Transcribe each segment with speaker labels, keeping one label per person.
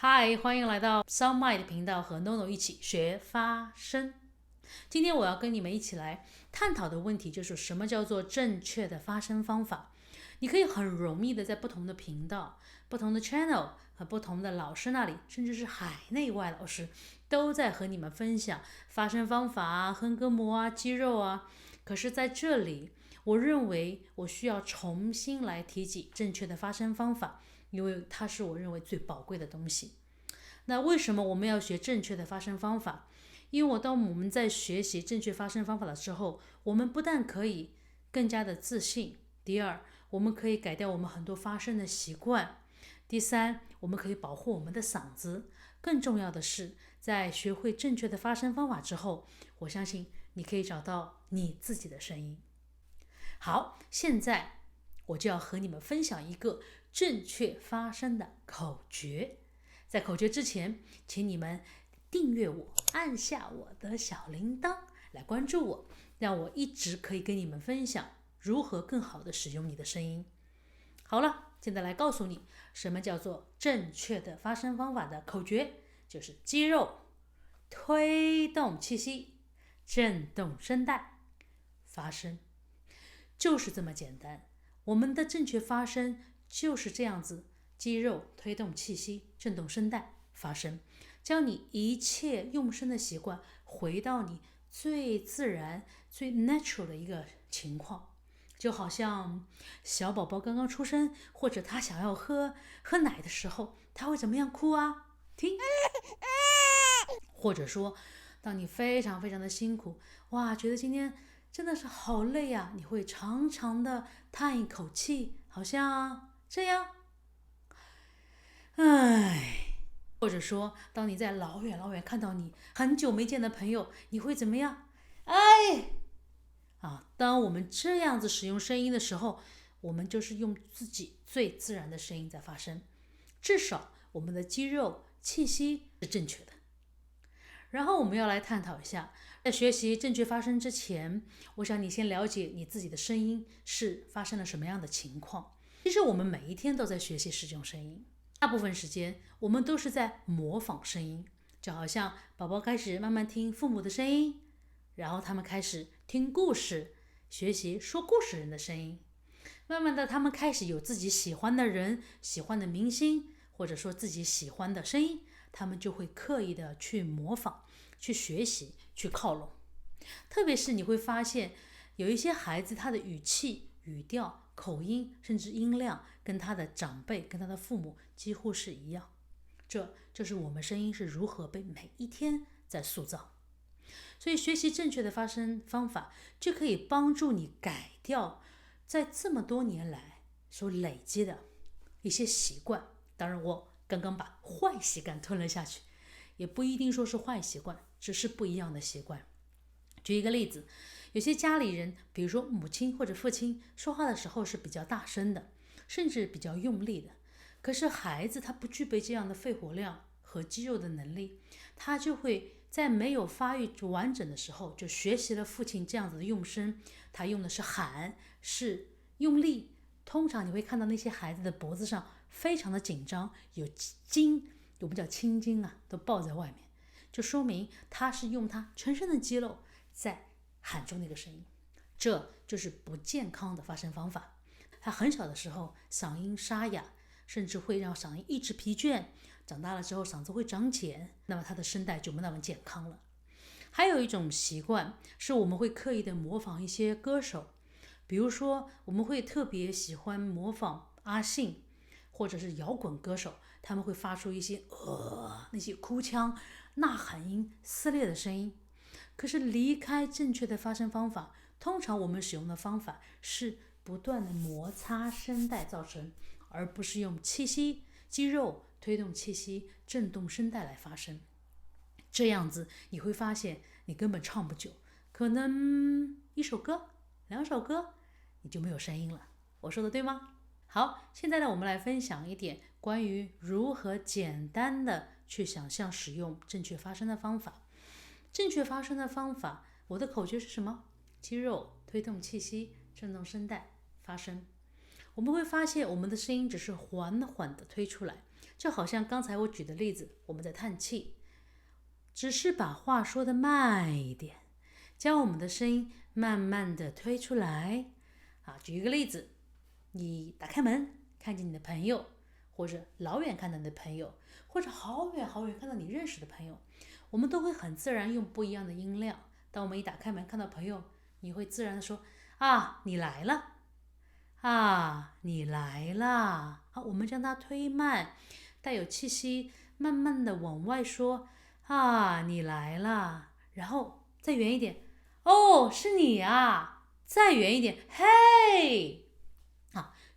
Speaker 1: 嗨，欢迎来到 Sound Mind 的频道，和 NoNo 一起学发声。今天我要跟你们一起来探讨的问题就是什么叫做正确的发声方法。你可以很容易的在不同的频道、不同的 channel 和不同的老师那里，甚至是海内外老师都在和你们分享发声方法啊、横膈膜啊、肌肉啊。可是在这里，我认为我需要重新来提起正确的发声方法，因为它是我认为最宝贵的东西。那为什么我们要学正确的发声方法？因为当我们在学习正确发声方法的时候，我们不但可以更加的自信，第二，我们可以改掉我们很多发声的习惯，第三，我们可以保护我们的嗓子。更重要的是，在学会正确的发声方法之后，我相信你可以找到你自己的声音。好，现在我就要和你们分享一个正确发声的口诀。在口诀之前，请你们订阅我，按下我的小铃铛，来关注我，让我一直可以跟你们分享如何更好的使用你的声音。好了，现在来告诉你什么叫做正确的发声方法的口诀，就是肌肉推动气息，震动声带，发声，就是这么简单。我们的正确发声就是这样子，肌肉推动气息，震动声带，发声，将你一切用声的习惯回到你最自然、最 natural 的一个情况。就好像小宝宝刚刚出生，或者他想要喝奶的时候，他会怎么样哭啊？听。或者说，当你非常非常的辛苦，哇，觉得今天真的是好累啊，你会长长的叹一口气，好像这样，唉。或者说，当你在老远老远看到你很久没见的朋友，你会怎么样？哎，当我们这样子使用声音的时候，我们就是用自己最自然的声音在发声，至少我们的肌肉、气息是正确的。然后我们要来探讨一下，在学习正确发声之前，我想你先了解你自己的声音是发生了什么样的情况。其实我们每一天都在学习使用声音，大部分时间我们都是在模仿声音，就好像宝宝开始慢慢听父母的声音，然后他们开始听故事，学习说故事人的声音，慢慢的他们开始有自己喜欢的人、喜欢的明星，或者说自己喜欢的声音，他们就会刻意的去模仿、去学习、去靠拢。特别是你会发现，有一些孩子他的语气、语调、口音，甚至音量，跟他的长辈、跟他的父母几乎是一样。这就是我们声音是如何被每一天在塑造。所以学习正确的发声方法，就可以帮助你改掉在这么多年来所累积的一些习惯。当然，我刚刚把坏习惯吞了下去，也不一定说是坏习惯，只是不一样的习惯。举一个例子，有些家里人，比如说母亲或者父亲，说话的时候是比较大声的，甚至比较用力的。可是孩子他不具备这样的肺活量和肌肉的能力，他就会在没有发育完整的时候，就学习了父亲这样子的用声，他用的是喊，是用力。通常你会看到那些孩子的脖子上非常的紧张，有筋，我们叫青筋啊，都抱在外面，就说明他是用他全身的肌肉在喊出那个声音，这就是不健康的发声方法。他很小的时候嗓音沙哑，甚至会让嗓音一直疲倦，长大了之后嗓子会长茧，那么他的声带就不那么健康了。还有一种习惯是我们会刻意的模仿一些歌手，比如说我们会特别喜欢模仿阿信或者是摇滚歌手，他们会发出一些那些哭腔、呐喊音、撕裂的声音。可是离开正确的发声方法，通常我们使用的方法是不断的摩擦声带造成，而不是用气息、肌肉推动气息、震动声带来发声。这样子你会发现你根本唱不久，可能一首歌、两首歌你就没有声音了。我说的对吗？好，现在呢，我们来分享一点关于如何简单的去想象使用正确发声的方法。正确发声的方法，我的口诀是什么？肌肉推动气息，震动声带，发声。我们会发现我们的声音只是缓缓的推出来，就好像刚才我举的例子，我们在叹气，只是把话说得慢一点，将我们的声音慢慢的推出来。举一个例子，你打开门，看见你的朋友，或者老远看到你的朋友，或者好远好远看到你认识的朋友，我们都会很自然用不一样的音量。当我们一打开门看到朋友，你会自然的说你来了，你来了。好，我们将它推慢，带有气息，慢慢的往外说你来了，然后再远一点，是你啊，再远一点，嘿，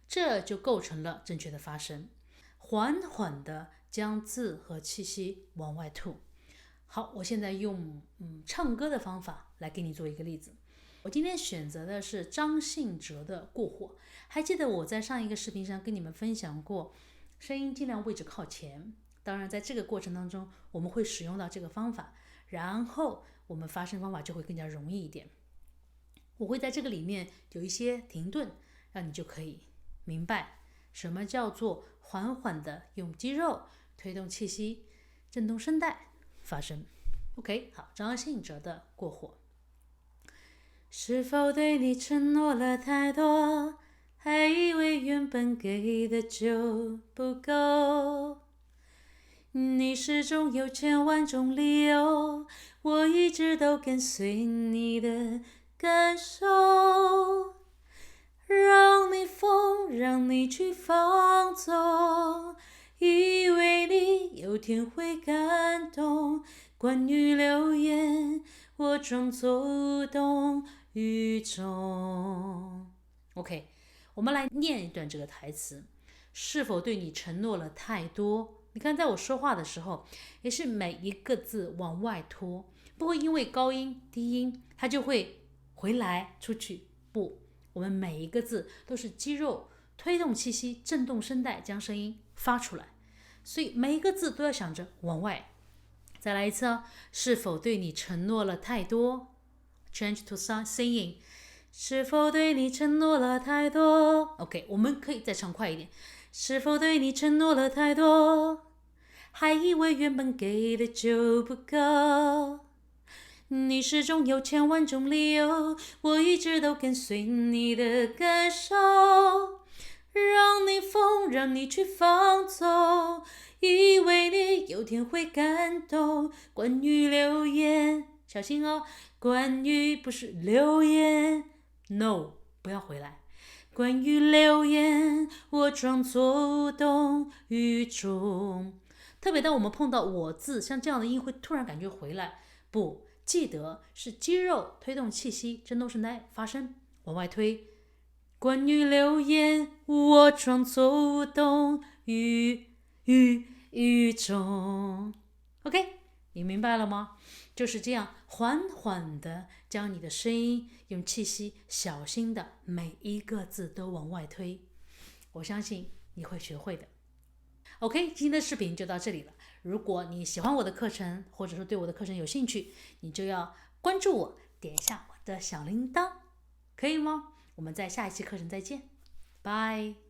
Speaker 1: 这就构成了正确的发声。缓缓的将字和气息往外吐。好，我现在用唱歌的方法来给你做一个例子。我今天选择的是张信哲的《过火》。还记得我在上一个视频上跟你们分享过，声音尽量位置靠前。当然在这个过程当中我们会使用到这个方法，然后我们发声方法就会更加容易一点。我会在这个里面有一些停顿，让你就可以明白什么叫做缓缓的用肌肉推动气息，震动声带发声。 OK， 好，张信哲的《过火》。是否对你承诺了太多，还以为原本给的就不够，你始终有千万种理由，我一直都跟随你的感受，让你疯，让你去放纵，以为你有天会感动，关于流言我装作无动于衷。 OK， 我们来念一段这个台词。是否对你承诺了太多？你看在我说话的时候也是每一个字往外拖，不会因为高音低音它就会回来出去，不，我们每一个字都是肌肉推动气息，震动声带将声音发出来，所以每一个字都要想着往外。再来一次是否对你承诺了太多？ Change to singing。 是否对你承诺了太多？ OK， 我们可以再唱快一点。是否对你承诺了太多，还以为原本给的就不够，你始终有千万种理由，我一直都跟随你的感受，让你疯，让你去放纵，以为你有天会感动，关于流言，小心关于不是流言 ，No， 不要回来。关于流言我装作无动于衷。特别当我们碰到我字像这样的音会突然感觉回来，不，记得是肌肉推动气息，震动声带发声往外推。关于流言我装作无动于衷。 OK， 你明白了吗？就是这样缓缓的将你的声音用气息小心的每一个字都往外推，我相信你会学会的。 OK， 今天的视频就到这里了。如果你喜欢我的课程，或者说对我的课程有兴趣，你就要关注我，点一下我的小铃铛，可以吗？我们在下一期课程再见，拜。